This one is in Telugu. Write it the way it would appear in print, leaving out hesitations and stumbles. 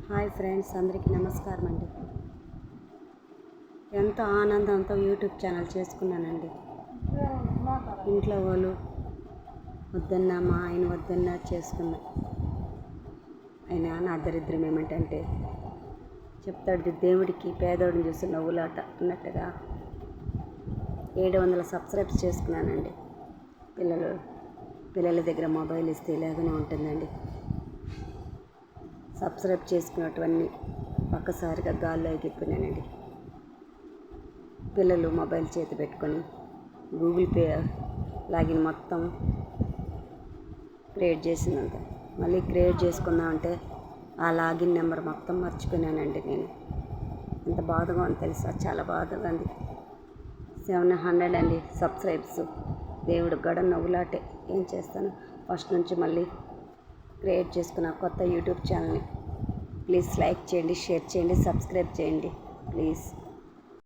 హాయ్ ఫ్రెండ్స్, అందరికీ నమస్కారం అండి. ఎంతో ఆనందంతో యూట్యూబ్ ఛానల్ చేసుకున్నానండి. ఇంట్లో వాళ్ళు వద్దన్నా, మా ఆయన వద్దన్నా చేసుకున్నా. అయినా నా దరిద్రం ఏమిటంటే, చెప్తాడు దేవుడికి పేదోడిని చూసి నవ్వులాట అన్నట్టుగా 700 సబ్స్క్రైబ్స్ చేసుకున్నానండి. పిల్లల దగ్గర మొబైల్ ఇస్తే ఇలాగనే ఉంటుందండి. సబ్స్క్రైబ్ చేసుకున్నటువన్నీ ఒక్కసారిగా గాల్లో ఎగిరిపోయినానండి. పిల్లలు మొబైల్ చేతి పెట్టుకొని గూగుల్ పే లాగిన్ మొత్తం క్రియేట్ చేసిందంట. మళ్ళీ క్రియేట్ చేసుకుందామంటే ఆ లాగిన్ నెంబర్ మొత్తం మర్చిపోయినానండి. నేను ఎంత బాధగా అని తెలుసా, చాలా బాధగా ఉంది. 700 అండి సబ్స్క్రైబ్స్. దేవుడు గడ నవ్వులాటే. ఏం చేస్తాను, ఫస్ట్ నుంచి మళ్ళీ క్రియేట్ చేసుకున్న కొత్త యూట్యూబ్ ఛానల్ని. ప్లీజ్ లైక్ చేయండి, షేర్ చేయండి, సబ్స్క్రైబ్ చేయండి ప్లీజ్.